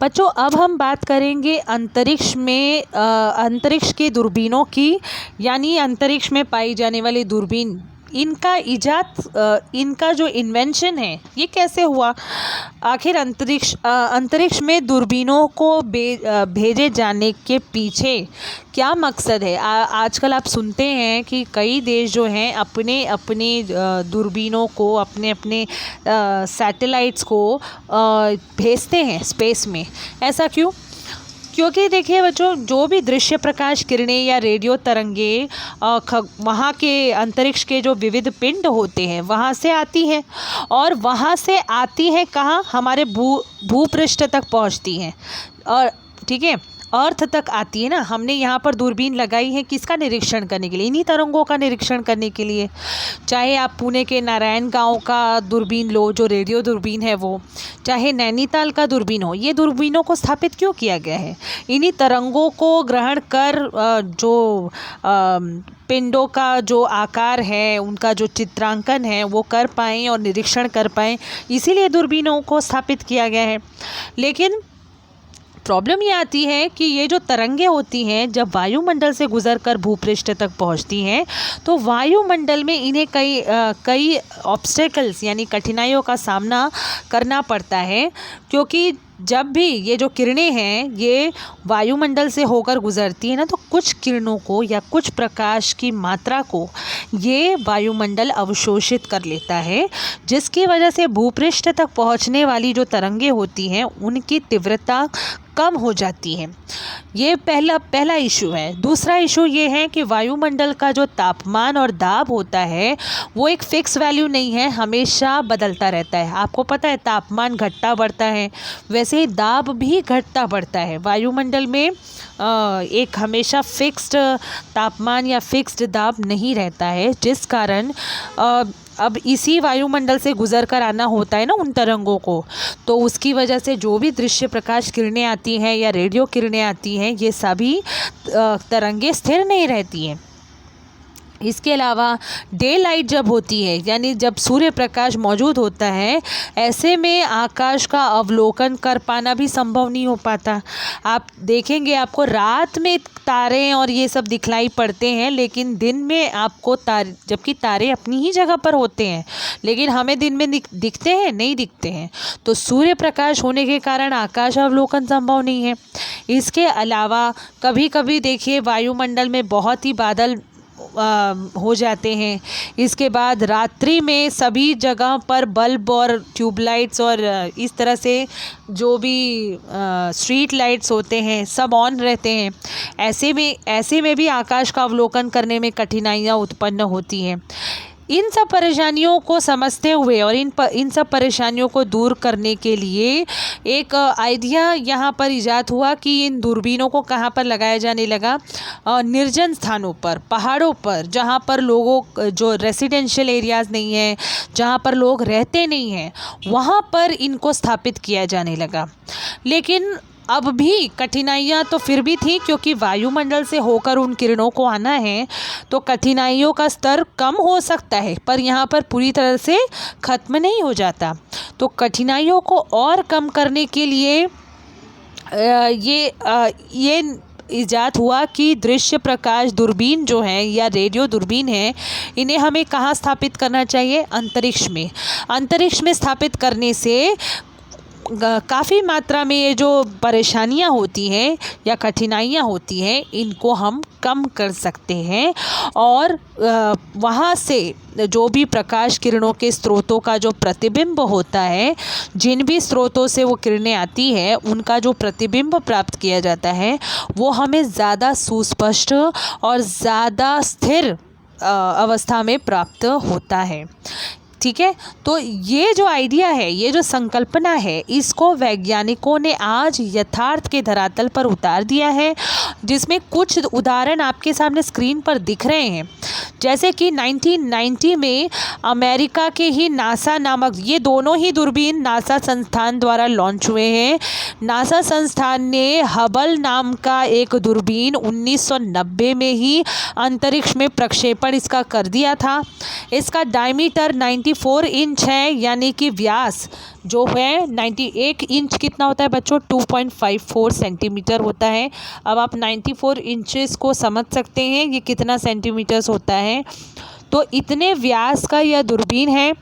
बच्चों अब हम बात करेंगे अंतरिक्ष के दूरबीनों की, यानी अंतरिक्ष में पाई जाने वाली दूरबीन, इनका जो इन्वेंशन है ये कैसे हुआ। आखिर अंतरिक्ष में दूरबीनों को भेजे जाने के पीछे क्या मकसद है। आजकल आप सुनते हैं कि कई देश जो हैं अपने अपने दूरबीनों को, अपने अपने सैटेलाइट्स को भेजते हैं स्पेस में। ऐसा क्यों? क्योंकि देखिए बच्चों, जो भी दृश्य प्रकाश किरणें या रेडियो तरंगे वहाँ के अंतरिक्ष के जो विविध पिंड होते हैं वहाँ से आती हैं, और वहाँ से आती हैं कहाँ, हमारे भूपृष्ठ तक पहुँचती हैं, और ठीक है अर्थ तक आती है ना। हमने यहाँ पर दूरबीन लगाई है किसका निरीक्षण करने के लिए, इन्हीं तरंगों का निरीक्षण करने के लिए। चाहे आप पुणे के नारायण गांव का दूरबीन लो जो रेडियो दूरबीन है वो, चाहे नैनीताल का दूरबीन हो, ये दूरबीनों को स्थापित क्यों किया गया है। इन्हीं तरंगों को ग्रहण कर जो पिंडों का जो आकार है, उनका जो चित्रांकन है वो कर पाएँ और निरीक्षण कर पाएँ, इसीलिए दूरबीनों को स्थापित किया गया है। लेकिन प्रॉब्लम ये आती है कि ये जो तरंगे होती हैं जब वायुमंडल से गुजरकर भूपृष्ठ तक पहुंचती हैं तो वायुमंडल में इन्हें कई ऑब्स्टेकल्स यानी कठिनाइयों का सामना करना पड़ता है, क्योंकि जब भी ये जो किरणें हैं ये वायुमंडल से होकर गुजरती है ना, तो कुछ किरणों को या कुछ प्रकाश की मात्रा को ये वायुमंडल अवशोषित कर लेता है, जिसकी वजह से भूपृष्ठ तक पहुंचने वाली जो तरंगे होती हैं उनकी तीव्रता कम हो जाती है। ये पहला इशू है। दूसरा इशू ये है कि वायुमंडल का जो तापमान और दाब होता है वो एक फ़िक्स वैल्यू नहीं है, हमेशा बदलता रहता है। आपको पता है तापमान घटता बढ़ता है, वैसे ही दाब भी घटता बढ़ता है। वायुमंडल में एक हमेशा फिक्स्ड तापमान या फिक्स्ड दाब नहीं रहता है, जिस कारण अब इसी वायुमंडल से गुजर कर आना होता है ना उन तरंगों को, तो उसकी वजह से जो भी दृश्य प्रकाश किरणें आती हैं या रेडियो किरणें आती हैं ये सभी तरंगे स्थिर नहीं रहती हैं। इसके अलावा डे लाइट जब होती है, यानी जब सूर्य प्रकाश मौजूद होता है, ऐसे में आकाश का अवलोकन कर पाना भी संभव नहीं हो पाता। आप देखेंगे आपको रात में तारे और ये सब दिखलाई पड़ते हैं, लेकिन दिन में आपको जबकि तारे अपनी ही जगह पर होते हैं, लेकिन हमें दिन में दिखते हैं नहीं दिखते हैं। तो सूर्य प्रकाश होने के कारण आकाश अवलोकन संभव नहीं है। इसके अलावा कभी कभी देखिए वायुमंडल में बहुत ही बादल हो जाते हैं। इसके बाद रात्रि में सभी जगह पर बल्ब और ट्यूबलाइट्स और इस तरह से जो भी स्ट्रीट लाइट्स होते हैं सब ऑन रहते हैं। ऐसे में भी आकाश का अवलोकन करने में कठिनाइयाँ उत्पन्न होती हैं। इन सब परेशानियों को समझते हुए और इन सब परेशानियों को दूर करने के लिए एक आइडिया यहाँ पर इजाद हुआ कि इन दूरबीनों को कहाँ पर लगाया जाने लगा, निर्जन स्थानों पर, पहाड़ों पर, जहाँ पर लोगों जो रेसिडेंशियल एरियाज़ नहीं हैं, जहाँ पर लोग रहते नहीं हैं, वहाँ पर इनको स्थापित किया जाने लगा। लेकिन अब भी कठिनाइयाँ तो फिर भी थी, क्योंकि वायुमंडल से होकर उन किरणों को आना है तो कठिनाइयों का स्तर कम हो सकता है, पर यहाँ पर पूरी तरह से ख़त्म नहीं हो जाता। तो कठिनाइयों को और कम करने के लिए ये इजाद हुआ कि दृश्य प्रकाश दूरबीन जो है या रेडियो दूरबीन है, इन्हें हमें कहाँ स्थापित करना चाहिए, अंतरिक्ष में। अंतरिक्ष में स्थापित करने से काफ़ी मात्रा में ये जो परेशानियां होती हैं या कठिनाइयां होती हैं इनको हम कम कर सकते हैं, और वहाँ से जो भी प्रकाश किरणों के स्रोतों का जो प्रतिबिंब होता है, जिन भी स्रोतों से वो किरणें आती हैं उनका जो प्रतिबिंब प्राप्त किया जाता है वो हमें ज़्यादा सुस्पष्ट और ज़्यादा स्थिर अवस्था में प्राप्त होता है। ठीक है, तो ये जो आइडिया है, ये जो संकल्पना है, इसको वैज्ञानिकों ने आज यथार्थ के धरातल पर उतार दिया है, जिसमें कुछ उदाहरण आपके सामने स्क्रीन पर दिख रहे हैं। जैसे कि 1990 में अमेरिका के ही नासा नामक, ये दोनों ही दूरबीन नासा संस्थान द्वारा लॉन्च हुए हैं। नासा संस्थान ने हबल नाम का एक दूरबीन 1990 में ही अंतरिक्ष में प्रक्षेपण इसका कर दिया था। इसका डायमीटर 94 इंच है, यानी कि व्यास जो है 91 इंच कितना होता है बच्चों, 2.54 सेंटीमीटर होता है। अब आप 94 इंचेस को समझ सकते हैं ये कितना सेंटीमीटर्स होता है। तो इतने व्यास का यह दूरबीन है,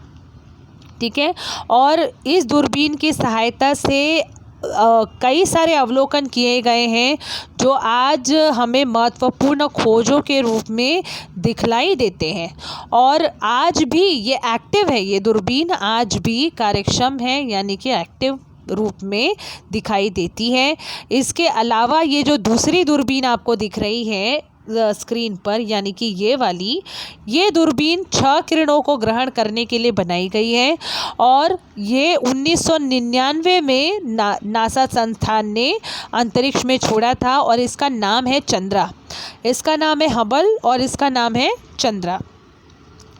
ठीक है। और इस दूरबीन की सहायता से कई सारे अवलोकन किए गए हैं जो आज हमें महत्वपूर्ण खोजों के रूप में दिखलाई देते हैं। और आज भी ये एक्टिव है, ये दूरबीन आज भी कार्यक्षम है, यानी कि एक्टिव रूप में दिखाई देती है। इसके अलावा ये जो दूसरी दूरबीन आपको दिख रही है स्क्रीन पर, यानी कि ये वाली, ये दूरबीन 6 किरणों को ग्रहण करने के लिए बनाई गई है। और ये 1999 में नासा संस्थान ने अंतरिक्ष में छोड़ा था और इसका नाम है चंद्रा। इसका नाम है हबल और इसका नाम है चंद्रा।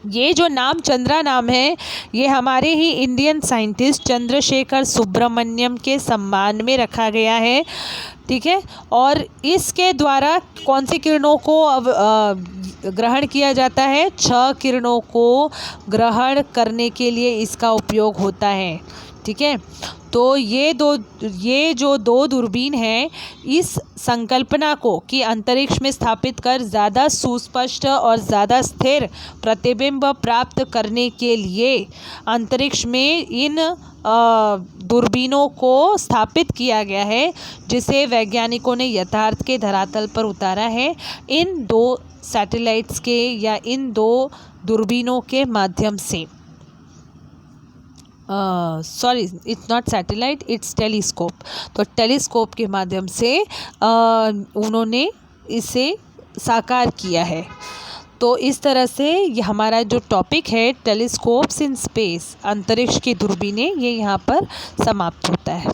ये जो नाम चंद्रा नाम है ये हमारे ही इंडियन साइंटिस्ट चंद्रशेखर सुब्रमण्यम के सम्मान में रखा गया है, ठीक है। और इसके द्वारा कौन सी किरणों को ग्रहण किया जाता है, 6 किरणों को ग्रहण करने के लिए इसका उपयोग होता है, ठीक है। तो ये जो दो दूरबीन हैं, इस संकल्पना को कि अंतरिक्ष में स्थापित कर ज़्यादा सुस्पष्ट और ज़्यादा स्थिर प्रतिबिंब प्राप्त करने के लिए अंतरिक्ष में इन दूरबीनों को स्थापित किया गया है, जिसे वैज्ञानिकों ने यथार्थ के धरातल पर उतारा है इन 2 सैटेलाइट्स के या इन 2 दूरबीनों के माध्यम से। Sorry, it's not satellite, it's telescope. तो टेलीस्कोप के माध्यम से उन्होंने इसे साकार किया है। तो इस तरह से ये हमारा जो टॉपिक है टेलीस्कोप्स इन स्पेस, अंतरिक्ष की दूरबीनें, ये यहाँ पर समाप्त होता है।